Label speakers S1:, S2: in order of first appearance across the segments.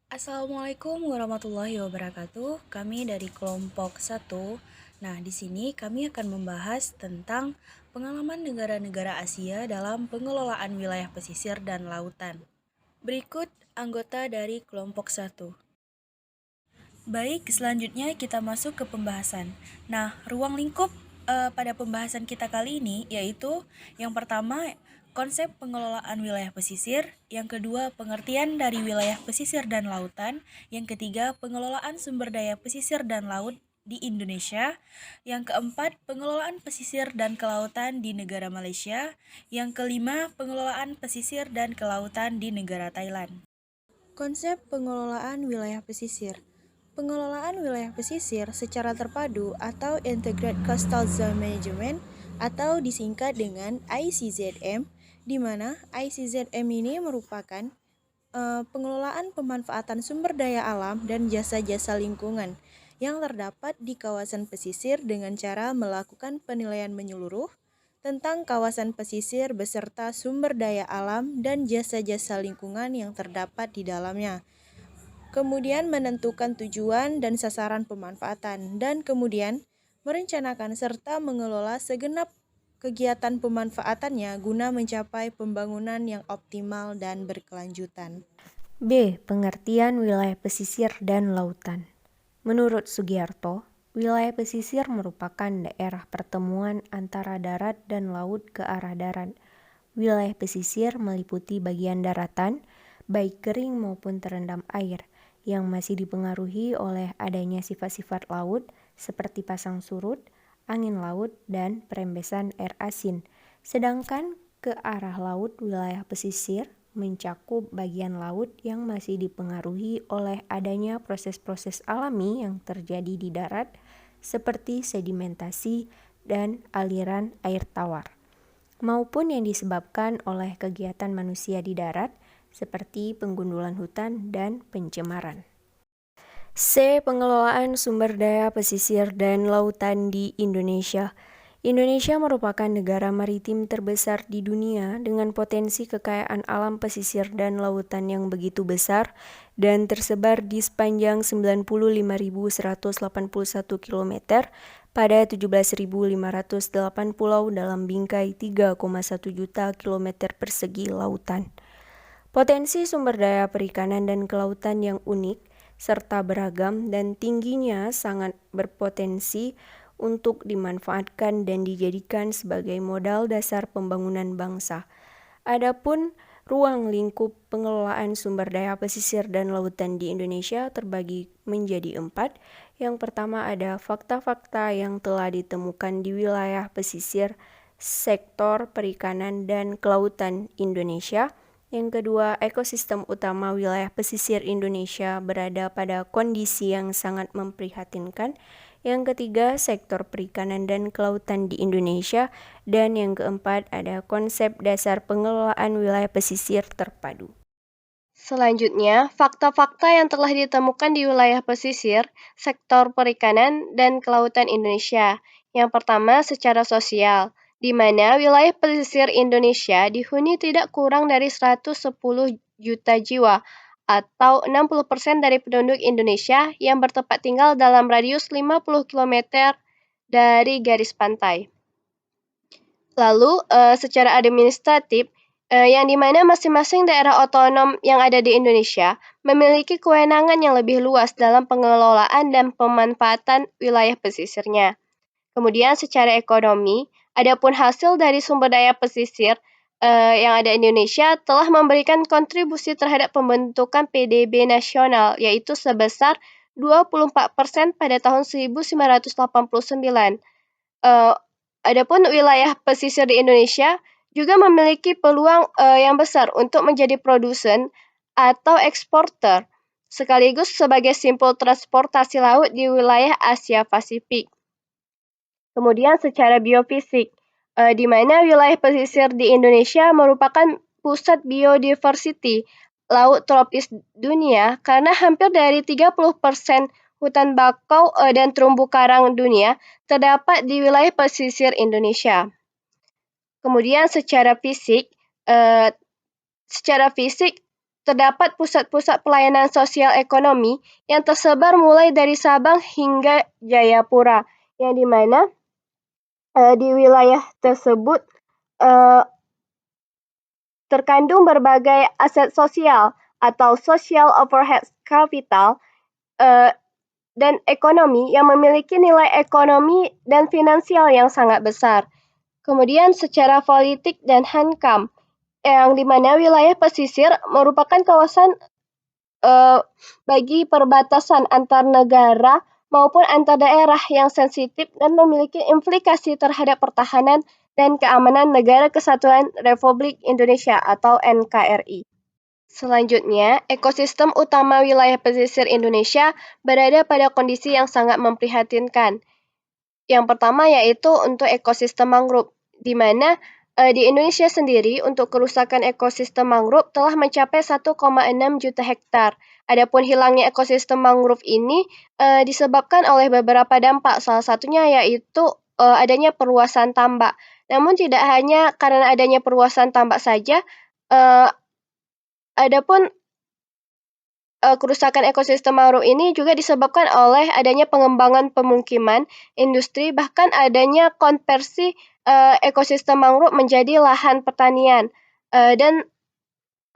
S1: Assalamualaikum warahmatullahi wabarakatuh. Kami dari kelompok 1. Nah, di sini kami akan membahas tentang pengalaman negara-negara Asia dalam pengelolaan wilayah pesisir dan lautan. Berikut anggota dari kelompok 1. Baik, selanjutnya kita masuk ke pembahasan. Nah, ruang lingkup pada pembahasan kita kali ini yaitu yang pertama konsep pengelolaan wilayah pesisir, yang kedua pengertian dari wilayah pesisir dan lautan, yang ketiga pengelolaan sumber daya pesisir dan laut di Indonesia, yang keempat pengelolaan pesisir dan kelautan di negara Malaysia, yang kelima pengelolaan pesisir dan kelautan di negara Thailand. Konsep pengelolaan wilayah pesisir. Pengelolaan wilayah pesisir secara terpadu atau Integrated Coastal Zone Management atau disingkat dengan ICZM, di mana ICZM ini merupakan pengelolaan pemanfaatan sumber daya alam dan jasa-jasa lingkungan yang terdapat di kawasan pesisir dengan cara melakukan penilaian menyeluruh tentang kawasan pesisir beserta sumber daya alam dan jasa-jasa lingkungan yang terdapat di dalamnya. Kemudian menentukan tujuan dan sasaran pemanfaatan, dan kemudian merencanakan serta mengelola segenap kegiatan pemanfaatannya guna mencapai pembangunan yang optimal dan berkelanjutan.
S2: B. Pengertian wilayah pesisir dan lautan. Menurut Sugiarto, wilayah pesisir merupakan daerah pertemuan antara darat dan laut ke arah darat. Wilayah pesisir meliputi bagian daratan, baik kering maupun terendam air, yang masih dipengaruhi oleh adanya sifat-sifat laut seperti pasang surut, angin laut, dan perembesan air asin. Sedangkan ke arah laut wilayah pesisir mencakup bagian laut yang masih dipengaruhi oleh adanya proses-proses alami yang terjadi di darat seperti sedimentasi dan aliran air tawar, maupun yang disebabkan oleh kegiatan manusia di darat seperti penggundulan hutan dan pencemaran. C. Pengelolaan sumber daya pesisir dan lautan di Indonesia. Indonesia merupakan negara maritim terbesar di dunia dengan potensi kekayaan alam pesisir dan lautan yang begitu besar dan tersebar di sepanjang 95.181 km pada 17.508 pulau dalam bingkai 3,1 juta kilometer persegi lautan. Potensi sumber daya perikanan dan kelautan yang unik serta beragam dan tingginya sangat berpotensi untuk dimanfaatkan dan dijadikan sebagai modal dasar pembangunan bangsa. Adapun ruang lingkup pengelolaan sumber daya pesisir dan lautan di Indonesia terbagi menjadi 4. Yang pertama ada fakta-fakta yang telah ditemukan di wilayah pesisir, sektor perikanan dan kelautan Indonesia. Yang kedua, ekosistem utama wilayah pesisir Indonesia berada pada kondisi yang sangat memprihatinkan. Yang ketiga, sektor perikanan dan kelautan di Indonesia. Dan yang keempat, ada konsep dasar pengelolaan wilayah pesisir terpadu.
S3: Selanjutnya, fakta-fakta yang telah ditemukan di wilayah pesisir, sektor perikanan, dan kelautan Indonesia. Yang pertama, secara sosial, di mana wilayah pesisir Indonesia dihuni tidak kurang dari 110 juta jiwa, atau 60% dari penduduk Indonesia yang bertempat tinggal dalam radius 50 km dari garis pantai. Lalu, secara administratif, yang dimana masing-masing daerah otonom yang ada di Indonesia memiliki kewenangan yang lebih luas dalam pengelolaan dan pemanfaatan wilayah pesisirnya. Kemudian secara ekonomi, adapun hasil dari sumber daya pesisir yang ada di Indonesia telah memberikan kontribusi terhadap pembentukan PDB nasional, yaitu sebesar 24% pada tahun 1989. Adapun wilayah pesisir di Indonesia juga memiliki peluang yang besar untuk menjadi produsen atau eksporter, sekaligus sebagai simpul transportasi laut di wilayah Asia Pasifik. Kemudian secara biofisik, di mana wilayah pesisir di Indonesia merupakan pusat biodiversity laut tropis dunia karena hampir dari 30% hutan bakau dan terumbu karang dunia terdapat di wilayah pesisir Indonesia. Kemudian secara fisik terdapat pusat-pusat pelayanan sosial ekonomi yang tersebar mulai dari Sabang hingga Jayapura, yang dimana di wilayah tersebut terkandung berbagai aset sosial atau social overhead capital dan ekonomi yang memiliki nilai ekonomi dan finansial yang sangat besar. Kemudian secara politik dan hankam, yang dimana wilayah pesisir merupakan kawasan bagi perbatasan antar negara maupun antar daerah yang sensitif dan memiliki implikasi terhadap pertahanan dan keamanan Negara Kesatuan Republik Indonesia atau NKRI. Selanjutnya, ekosistem utama wilayah pesisir Indonesia berada pada kondisi yang sangat memprihatinkan. Yang pertama yaitu untuk ekosistem mangrove, di mana di Indonesia sendiri untuk kerusakan ekosistem mangrove telah mencapai 1,6 juta hektar. Adapun hilangnya ekosistem mangrove ini disebabkan oleh beberapa dampak, salah satunya yaitu adanya perluasan tambak. Namun tidak hanya karena adanya perluasan tambak saja, adapun kerusakan ekosistem mangrove ini juga disebabkan oleh adanya pengembangan pemukiman, industri, bahkan adanya konversi ekosistem mangrove menjadi lahan pertanian. Dan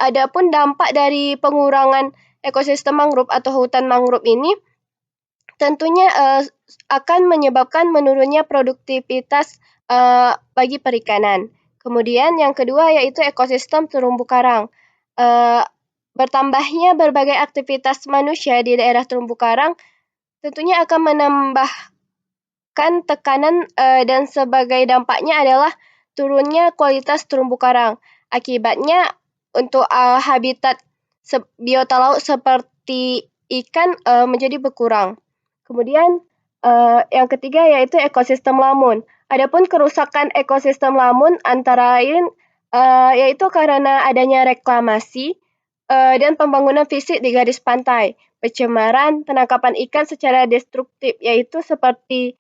S3: adapun dampak dari pengurangan ekosistem mangrove atau hutan mangrove ini tentunya akan menyebabkan menurunnya produktivitas bagi perikanan. Kemudian yang kedua yaitu ekosistem terumbu karang. Bertambahnya berbagai aktivitas manusia di daerah terumbu karang tentunya akan menambahkan tekanan dan sebagai dampaknya adalah turunnya kualitas terumbu karang. Akibatnya untuk habitat biota laut seperti ikan menjadi berkurang. Kemudian yang ketiga yaitu ekosistem lamun. Adapun kerusakan ekosistem lamun antara lain yaitu karena adanya reklamasi dan pembangunan fisik di garis pantai, pencemaran, penangkapan ikan secara destruktif, yaitu seperti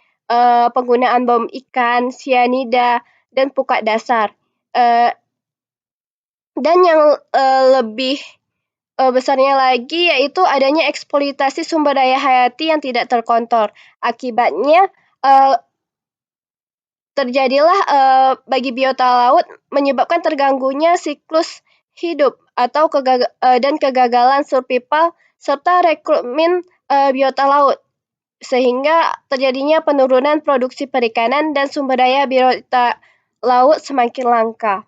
S3: penggunaan bom ikan, sianida, dan pukat dasar. Dan yang lebih besarnya lagi yaitu adanya eksploitasi sumber daya hayati yang tidak terkontrol. Akibatnya terjadilah bagi biota laut menyebabkan terganggunya siklus hidup atau dan kegagalan survival serta rekrutmen biota laut, sehingga terjadinya penurunan produksi perikanan dan sumber daya biota laut semakin langka.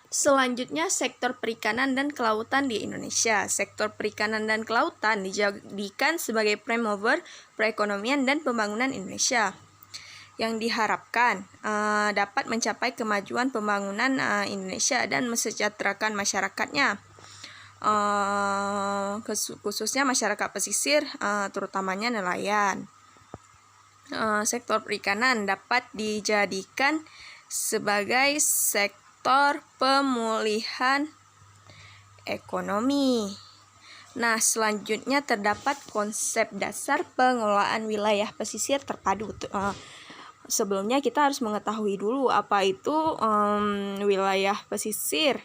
S1: Selanjutnya, sektor perikanan dan kelautan di Indonesia. Sektor perikanan dan kelautan dijadikan sebagai prime mover perekonomian dan pembangunan Indonesia, yang diharapkan dapat mencapai kemajuan pembangunan Indonesia dan mesejahterakan masyarakatnya, khususnya masyarakat pesisir, terutamanya nelayan. Sektor perikanan dapat dijadikan sebagai sektor pemulihan ekonomi. Nah, selanjutnya terdapat konsep dasar pengelolaan wilayah pesisir terpadu. Sebelumnya kita harus mengetahui dulu apa itu wilayah pesisir.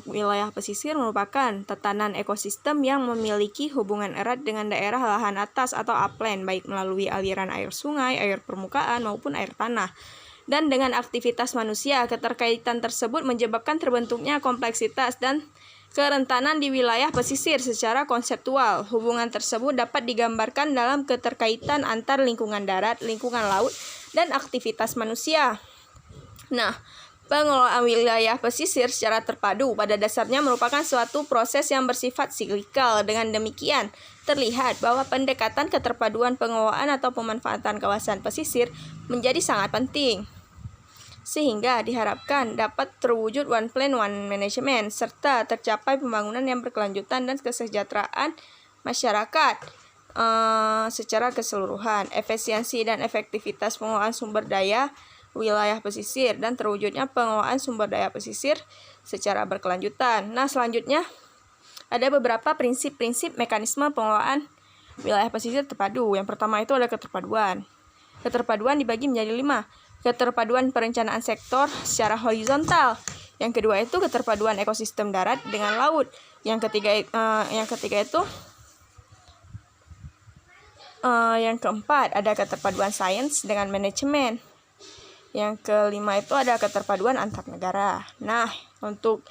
S1: Wilayah pesisir merupakan tatanan ekosistem yang memiliki hubungan erat dengan daerah lahan atas atau upland, baik melalui aliran air sungai, air permukaan, maupun air tanah. Dan dengan aktivitas manusia, keterkaitan tersebut menyebabkan terbentuknya kompleksitas dan kerentanan di wilayah pesisir secara konseptual. Hubungan tersebut dapat digambarkan dalam keterkaitan antar lingkungan darat, lingkungan laut, dan aktivitas manusia. Nah, pengelolaan wilayah pesisir secara terpadu pada dasarnya merupakan suatu proses yang bersifat siklikal. Dengan demikian, terlihat bahwa pendekatan keterpaduan pengelolaan atau pemanfaatan kawasan pesisir menjadi sangat penting, sehingga diharapkan dapat terwujud one plan one management serta tercapai pembangunan yang berkelanjutan dan kesejahteraan masyarakat secara keseluruhan, efisiensi dan efektivitas pengelolaan sumber daya wilayah pesisir, dan terwujudnya pengelolaan sumber daya pesisir secara berkelanjutan. Nah, selanjutnya ada beberapa prinsip-prinsip mekanisme pengelolaan wilayah pesisir terpadu. Yang pertama itu ada keterpaduan. Keterpaduan dibagi menjadi 5. Keterpaduan perencanaan sektor secara horizontal,
S4: Yang kedua itu keterpaduan ekosistem darat dengan laut. Yang keempat ada keterpaduan sains dengan manajemen. Yang kelima itu ada keterpaduan antar negara. Nah, untuk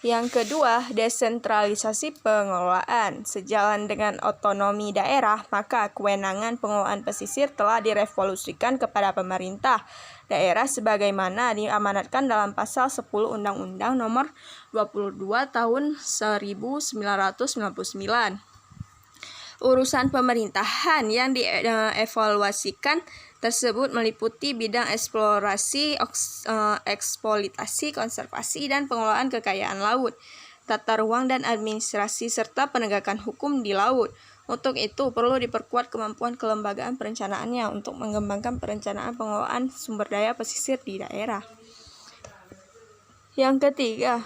S4: yang kedua, desentralisasi pengelolaan. Sejalan dengan otonomi daerah, maka kewenangan pengelolaan pesisir telah direvolusikan kepada pemerintah daerah sebagaimana diamanatkan dalam pasal 10 Undang-Undang Nomor 22 Tahun 1999. Urusan pemerintahan yang dievaluasikan tersebut meliputi bidang eksplorasi, eksploitasi, konservasi, dan pengelolaan kekayaan laut, tata ruang dan administrasi, serta penegakan hukum di laut. Untuk itu, perlu diperkuat kemampuan kelembagaan perencanaannya untuk mengembangkan perencanaan pengelolaan sumber daya pesisir di daerah. Yang ketiga,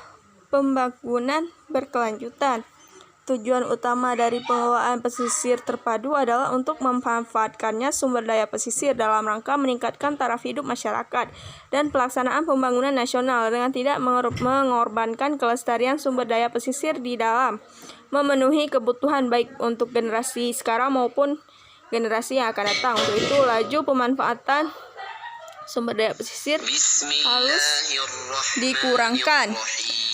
S4: pembangunan berkelanjutan. Tujuan utama dari pengelolaan pesisir terpadu adalah untuk memanfaatkannya sumber daya pesisir dalam rangka meningkatkan taraf hidup masyarakat dan pelaksanaan pembangunan nasional dengan tidak mengorbankan kelestarian sumber daya pesisir di dalam memenuhi kebutuhan baik untuk generasi sekarang maupun generasi yang akan datang. Untuk itu, laju pemanfaatan sumber daya pesisir harus dikurangkan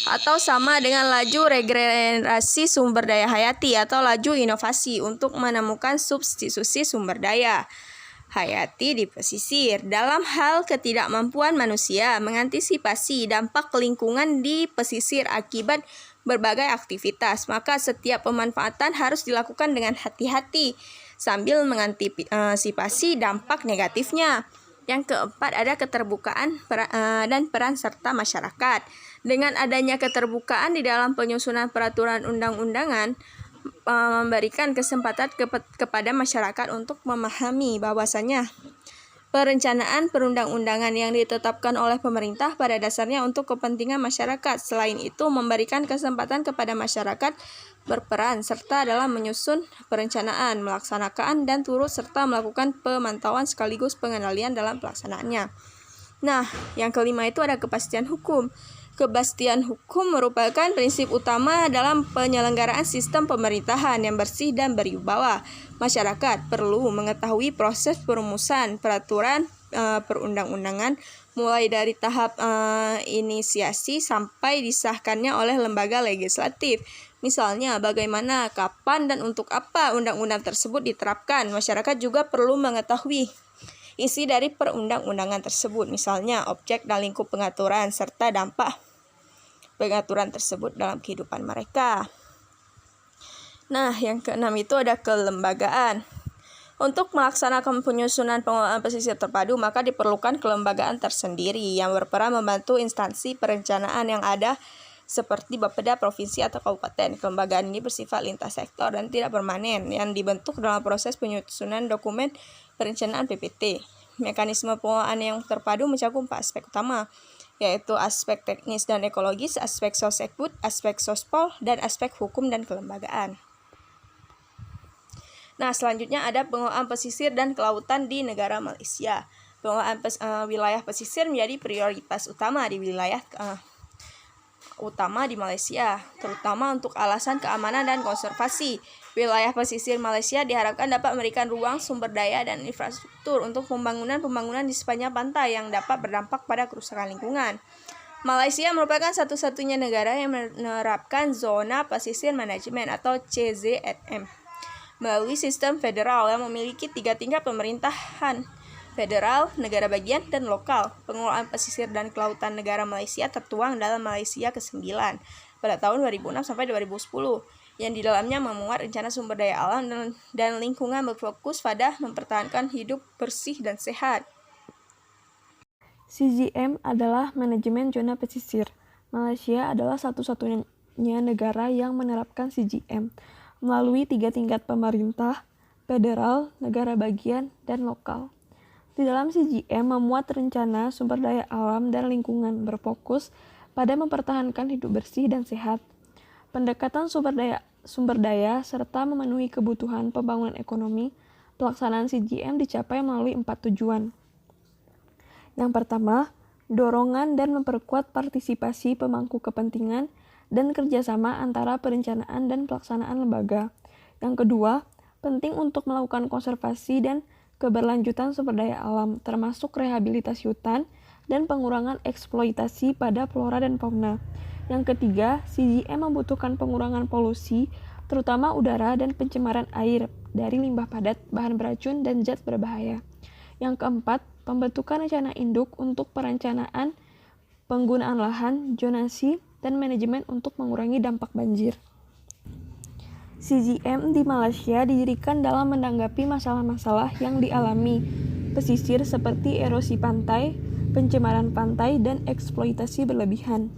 S4: atau sama dengan laju regenerasi sumber daya hayati atau laju inovasi untuk menemukan substitusi sumber daya hayati di pesisir. Dalam hal ketidakmampuan manusia mengantisipasi dampak lingkungan di pesisir akibat berbagai aktivitas, maka setiap pemanfaatan harus dilakukan dengan hati-hati sambil mengantisipasi dampak negatifnya. Yang keempat ada keterbukaan dan peran serta masyarakat. Dengan adanya keterbukaan di dalam penyusunan peraturan undang-undangan, memberikan kesempatan kepada masyarakat untuk memahami bahwasanya perencanaan perundang-undangan yang ditetapkan oleh pemerintah pada dasarnya untuk kepentingan masyarakat. Selain itu, memberikan kesempatan kepada masyarakat berperan serta dalam menyusun perencanaan, melaksanakan, dan turut serta melakukan pemantauan sekaligus pengendalian dalam pelaksanaannya. Nah, yang kelima itu ada kepastian hukum. Kepastian hukum merupakan prinsip utama dalam penyelenggaraan sistem pemerintahan yang bersih dan berwibawa. Masyarakat perlu mengetahui proses perumusan peraturan perundang-undangan mulai dari tahap inisiasi sampai disahkannya oleh lembaga legislatif. Misalnya, bagaimana, kapan, dan untuk apa undang-undang tersebut diterapkan. Masyarakat juga perlu mengetahui isi dari perundang-undangan tersebut, misalnya objek dan lingkup pengaturan, serta dampak pengaturan tersebut dalam kehidupan mereka. Nah, yang keenam itu ada kelembagaan. Untuk melaksanakan penyusunan pengelolaan pesisir terpadu, maka diperlukan kelembagaan tersendiri yang berperan membantu instansi perencanaan yang ada seperti Bapeda provinsi atau kabupaten. Kelembagaan ini bersifat lintas sektor dan tidak permanen yang dibentuk dalam proses penyusunan dokumen perencanaan PPT. Mekanisme pengelolaan yang terpadu mencakup 4 aspek utama, yaitu aspek teknis dan ekologis, aspek sosekbud, aspek sospol, dan aspek hukum dan kelembagaan. Nah, selanjutnya ada pengelolaan pesisir dan kelautan di negara Malaysia. Pengelolaan wilayah pesisir menjadi prioritas utama di wilayah utama di Malaysia, terutama untuk alasan keamanan dan konservasi. Wilayah pesisir Malaysia diharapkan dapat memberikan ruang, sumber daya, dan infrastruktur untuk pembangunan di sepanjang pantai yang dapat berdampak pada kerusakan lingkungan. Malaysia merupakan satu-satunya negara yang menerapkan zona pesisir manajemen atau CZMM melalui sistem federal yang memiliki 3 tingkat pemerintahan: federal, negara bagian, dan lokal. Pengelolaan pesisir dan kelautan negara Malaysia tertuang dalam Malaysia ke-9 pada tahun 2006 sampai 2010, yang di dalamnya memuat rencana sumber daya alam dan lingkungan berfokus pada mempertahankan hidup bersih dan sehat.
S5: CZM adalah manajemen zona pesisir. Malaysia adalah satu-satunya negara yang menerapkan CZM melalui 3 tingkat pemerintah: federal, negara bagian, dan lokal. Di dalam CZM memuat rencana sumber daya alam dan lingkungan berfokus pada mempertahankan hidup bersih dan sehat, pendekatan sumber daya serta memenuhi kebutuhan pembangunan ekonomi. Pelaksanaan CZM dicapai melalui 4 tujuan. Yang pertama, dorongan dan memperkuat partisipasi pemangku kepentingan dan kerjasama antara perencanaan dan pelaksanaan lembaga. Yang kedua, penting untuk melakukan konservasi dan keberlanjutan sumber daya alam, termasuk rehabilitasi hutan dan pengurangan eksploitasi pada flora dan fauna. Yang ketiga, CGM membutuhkan pengurangan polusi, terutama udara dan pencemaran air dari limbah padat, bahan beracun, dan zat berbahaya. Yang keempat, pembentukan rencana induk untuk perencanaan, penggunaan lahan, zonasi, dan manajemen untuk mengurangi dampak banjir. CGM di Malaysia didirikan dalam menanggapi masalah-masalah yang dialami pesisir seperti erosi pantai, pencemaran pantai, dan eksploitasi berlebihan.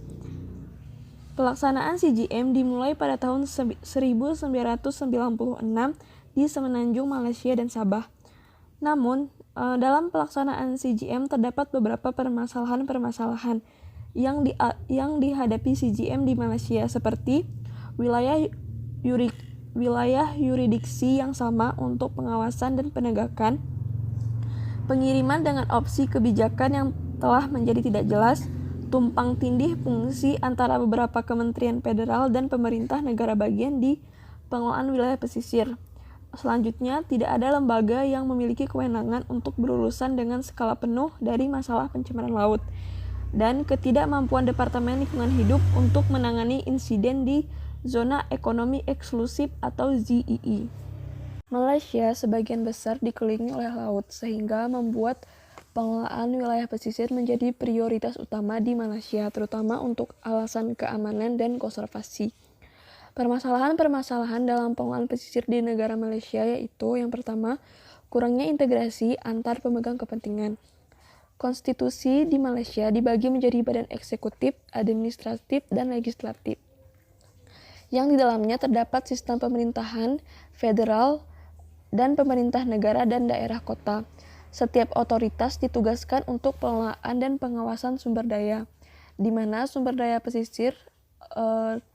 S5: Pelaksanaan CGM dimulai pada tahun 1996 di Semenanjung, Malaysia, dan Sabah. Namun, dalam pelaksanaan CGM terdapat beberapa permasalahan-permasalahan yang dihadapi CGM di Malaysia, seperti wilayah yurisdiksi yang sama untuk pengawasan dan penegakan, pengiriman dengan opsi kebijakan yang telah menjadi tidak jelas, tumpang tindih fungsi antara beberapa kementerian federal dan pemerintah negara bagian di pengelolaan wilayah pesisir. Selanjutnya, tidak ada lembaga yang memiliki kewenangan untuk berurusan dengan skala penuh dari masalah pencemaran laut, dan ketidakmampuan Departemen Lingkungan Hidup untuk menangani insiden di Zona Ekonomi Eksklusif atau ZEE. Malaysia sebagian besar dikelilingi oleh laut, sehingga membuat pengelolaan wilayah pesisir menjadi prioritas utama di Malaysia, terutama untuk alasan keamanan dan konservasi. Permasalahan-permasalahan dalam pengelolaan pesisir di negara Malaysia yaitu, yang pertama, kurangnya integrasi antar pemegang kepentingan. Konstitusi di Malaysia dibagi menjadi badan eksekutif, administratif, dan legislatif, yang di dalamnya terdapat sistem pemerintahan federal dan pemerintah negara dan daerah kota. Setiap otoritas ditugaskan untuk pengelolaan dan pengawasan sumber daya, di mana sumber daya pesisir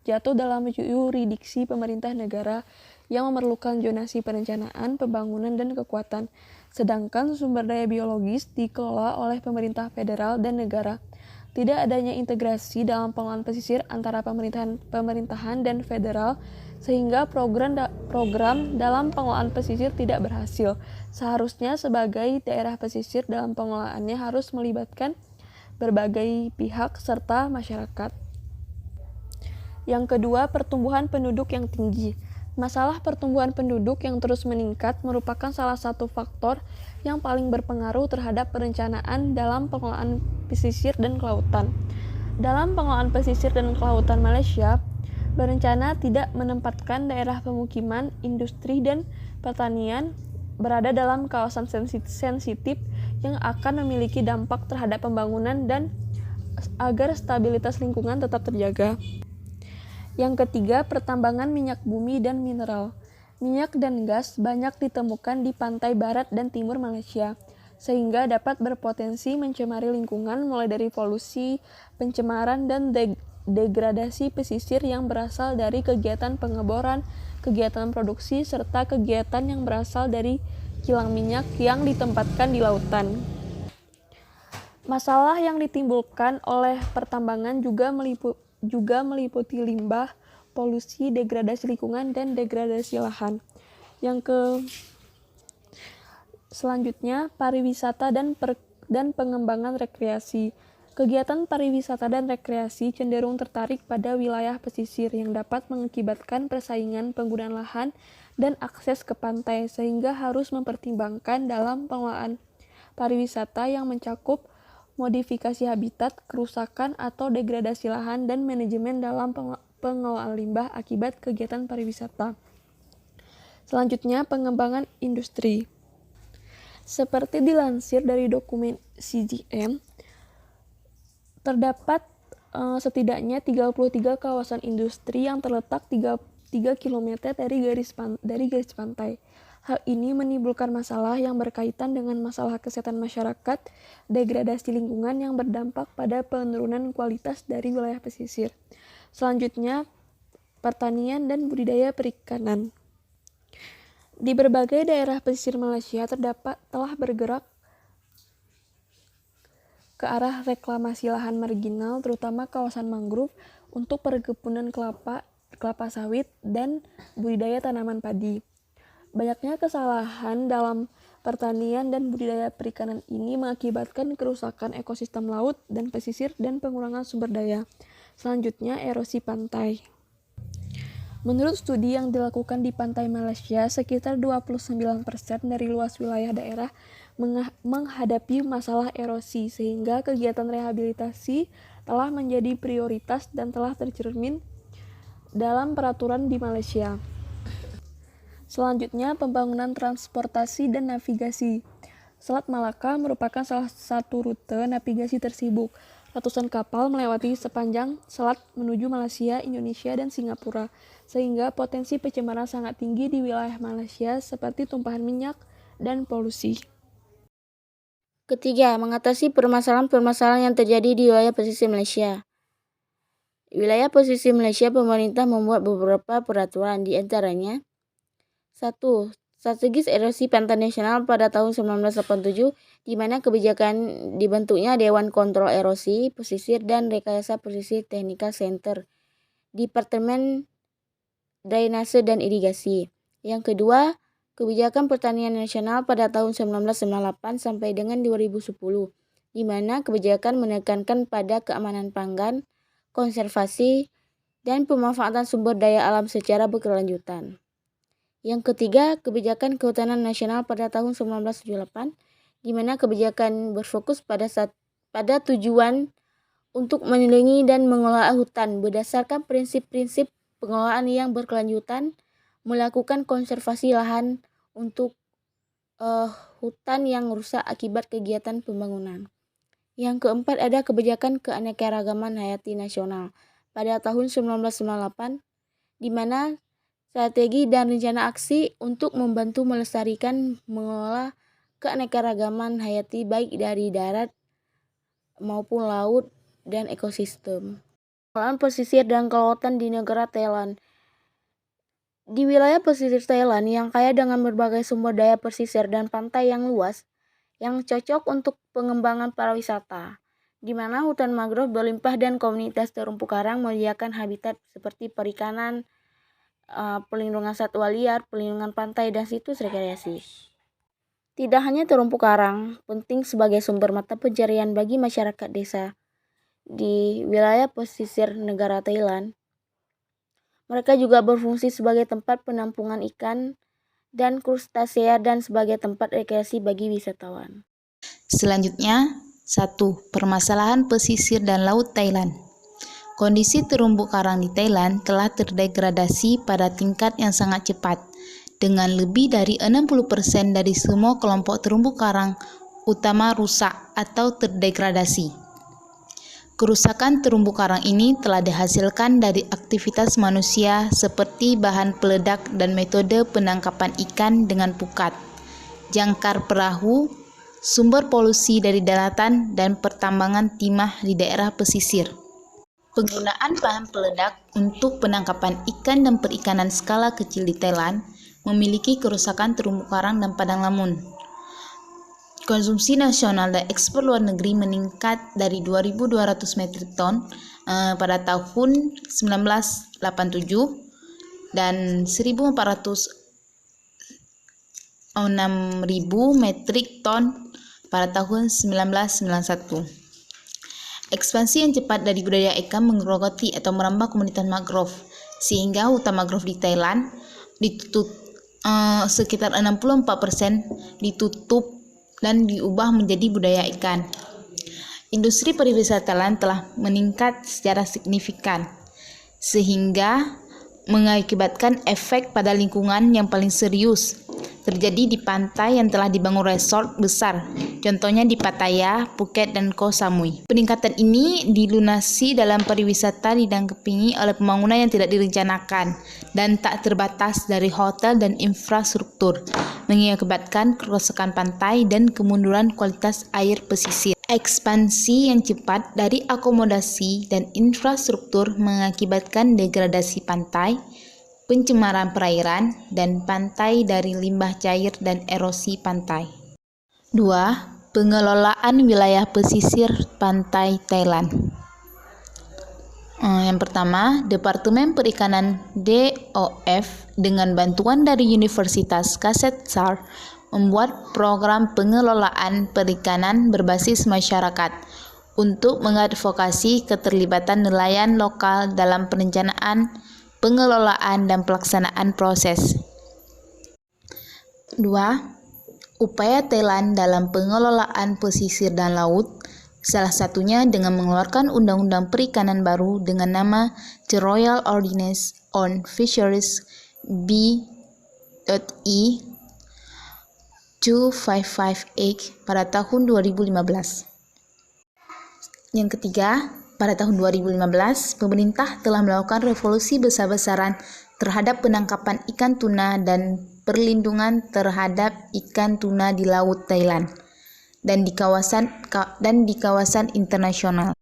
S5: jatuh dalam yurisdiksi pemerintah negara yang memerlukan zonasi perencanaan, pembangunan, dan kekuatan, sedangkan sumber daya biologis dikelola oleh pemerintah federal dan negara. Tidak adanya integrasi dalam pengelolaan pesisir antara pemerintahan dan federal, sehingga program dalam pengelolaan pesisir tidak berhasil. Seharusnya sebagai daerah pesisir dalam pengelolaannya harus melibatkan berbagai pihak serta masyarakat. Yang kedua, pertumbuhan penduduk yang tinggi. Masalah pertumbuhan penduduk yang terus meningkat merupakan salah satu faktor yang paling berpengaruh terhadap perencanaan dalam pengelolaan pesisir dan kelautan. Dalam pengelolaan pesisir dan kelautan Malaysia, berencana tidak menempatkan daerah pemukiman, industri, dan pertanian berada dalam kawasan sensitif yang akan memiliki dampak terhadap pembangunan dan agar stabilitas lingkungan tetap terjaga. Yang ketiga, pertambangan minyak bumi dan mineral. Minyak dan gas banyak ditemukan di pantai barat dan timur Malaysia, sehingga dapat berpotensi mencemari lingkungan mulai dari polusi, pencemaran, dan degradasi pesisir yang berasal dari kegiatan pengeboran, kegiatan produksi, serta kegiatan yang berasal dari kilang minyak yang ditempatkan di lautan. Masalah yang ditimbulkan oleh pertambangan juga meliputi limbah, polusi, degradasi lingkungan, dan degradasi lahan. Selanjutnya, pariwisata dan pengembangan rekreasi. Kegiatan pariwisata dan rekreasi cenderung tertarik pada wilayah pesisir yang dapat mengakibatkan persaingan penggunaan lahan dan akses ke pantai, sehingga harus mempertimbangkan dalam pengelolaan pariwisata yang mencakup modifikasi habitat, kerusakan atau degradasi lahan, dan manajemen dalam pengelolaan limbah akibat kegiatan pariwisata. Selanjutnya, pengembangan industri. Seperti dilansir dari dokumen CGM, terdapat setidaknya 33 kawasan industri yang terletak 3 km dari garis pantai. Hal ini menimbulkan masalah yang berkaitan dengan masalah kesehatan masyarakat, degradasi lingkungan yang berdampak pada penurunan kualitas dari wilayah pesisir. Selanjutnya, pertanian dan budidaya perikanan. Di berbagai daerah pesisir Malaysia telah bergerak ke arah reklamasi lahan marginal, terutama kawasan mangrove, untuk perkebunan kelapa sawit, dan budidaya tanaman padi. Banyaknya kesalahan dalam pertanian dan budidaya perikanan ini mengakibatkan kerusakan ekosistem laut dan pesisir dan pengurangan sumber daya. Selanjutnya, erosi pantai. Menurut studi yang dilakukan di pantai Malaysia, sekitar 29% dari luas wilayah daerah menghadapi masalah erosi, sehingga kegiatan rehabilitasi telah menjadi prioritas dan telah tercermin dalam peraturan di Malaysia. Selanjutnya, pembangunan transportasi dan navigasi. Selat Malaka merupakan salah satu rute navigasi tersibuk. Ratusan kapal melewati sepanjang selat menuju Malaysia, Indonesia, dan Singapura, sehingga potensi pencemaran sangat tinggi di wilayah Malaysia seperti tumpahan minyak dan polusi.
S6: Ketiga, mengatasi permasalahan-permasalahan yang terjadi di wilayah pesisir Malaysia. Wilayah pesisir Malaysia, pemerintah membuat beberapa peraturan, di antaranya 1. Strategis erosi pantai nasional pada tahun 1987, di mana kebijakan dibentuknya Dewan Kontrol Erosi Pesisir dan Rekayasa Pesisir Technical Center, Departemen Drainase dan Irigasi. Yang kedua, kebijakan pertanian nasional pada tahun 1998 sampai dengan 2010, di mana kebijakan menekankan pada keamanan pangan, konservasi, dan pemanfaatan sumber daya alam secara berkelanjutan. Yang ketiga, kebijakan kehutanan nasional pada tahun 1978, di mana kebijakan berfokus pada tujuan untuk melindungi dan mengelola hutan berdasarkan prinsip-prinsip pengelolaan yang berkelanjutan, melakukan konservasi lahan untuk hutan yang rusak akibat kegiatan pembangunan. Yang keempat, ada kebijakan keanekaragaman hayati nasional pada tahun 1998, di mana strategi dan rencana aksi untuk membantu melestarikan mengelola keanekaragaman hayati baik dari darat maupun laut dan ekosistem. Pengelolaan pesisir dan kelautan di negara Thailand. Di wilayah pesisir Thailand yang kaya dengan berbagai sumber daya pesisir dan pantai yang luas, yang cocok untuk pengembangan pariwisata, di mana hutan mangrove berlimpah dan komunitas terumpu karang menyediakan habitat seperti perikanan, pelindungan satwa liar, pelindungan pantai, dan situs rekreasi. Tidak hanya terumpu karang penting sebagai sumber mata pencarian bagi masyarakat desa di wilayah pesisir negara Thailand, mereka juga berfungsi sebagai tempat penampungan ikan dan krustasea dan sebagai tempat rekreasi bagi wisatawan.
S7: Selanjutnya, 1. Permasalahan pesisir dan laut Thailand. Kondisi terumbu karang di Thailand telah terdegradasi pada tingkat yang sangat cepat, dengan lebih dari 60% dari semua kelompok terumbu karang utama rusak atau terdegradasi. Kerusakan terumbu karang ini telah dihasilkan dari aktivitas manusia seperti bahan peledak dan metode penangkapan ikan dengan pukat, jangkar perahu, sumber polusi dari daratan, dan pertambangan timah di daerah pesisir. Penggunaan bahan peledak untuk penangkapan ikan dan perikanan skala kecil di Thailand memiliki kerusakan terumbu karang dan padang lamun. Konsumsi nasional dan ekspor luar negeri meningkat dari 2.200 metrik ton pada tahun 1987 dan 1.406.000 metrik ton pada tahun 1991. Ekspansi yang cepat dari budidaya ikan menggerogoti atau merambah komunitas mangrove, sehingga hutan mangrove di Thailand ditutup sekitar 64% ditutup dan diubah menjadi budidaya ikan. Industri pariwisata Thailand telah meningkat secara signifikan, sehingga mengakibatkan efek pada lingkungan yang paling serius terjadi di pantai yang telah dibangun resort besar, contohnya di Pattaya, Phuket, dan Koh Samui. Peningkatan ini dilunasi dalam pariwisata didampingi oleh pembangunan yang tidak direncanakan dan tak terbatas dari hotel dan infrastruktur, mengakibatkan kerusakan pantai dan kemunduran kualitas air pesisir. Ekspansi yang cepat dari akomodasi dan infrastruktur mengakibatkan degradasi pantai, pencemaran perairan, dan pantai dari limbah cair dan erosi pantai. 2. Pengelolaan wilayah pesisir pantai Thailand. Yang pertama, Departemen Perikanan DOF dengan bantuan dari Universitas Kasetsar membuat program pengelolaan perikanan berbasis masyarakat untuk mengadvokasi keterlibatan nelayan lokal dalam perencanaan, pengelolaan, dan pelaksanaan proses. 2. Upaya Thailand dalam pengelolaan pesisir dan laut, salah satunya dengan mengeluarkan Undang-Undang Perikanan baru dengan nama The Royal Ordinance on Fisheries B.E. 255A pada tahun 2015. Yang ketiga, pada tahun 2015, pemerintah telah melakukan revolusi besar-besaran terhadap penangkapan ikan tuna dan perlindungan terhadap ikan tuna di Laut Thailand dan di kawasan internasional.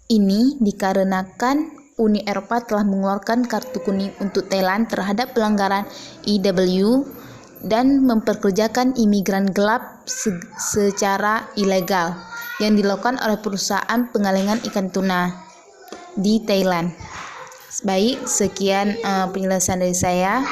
S7: Ini dikarenakan Uni Eropa telah mengeluarkan kartu kuning untuk Thailand terhadap pelanggaran IWW dan memperkerjakan imigran gelap secara ilegal yang dilakukan oleh perusahaan pengalengan ikan tuna di Thailand. Baik, sekian penjelasan dari saya.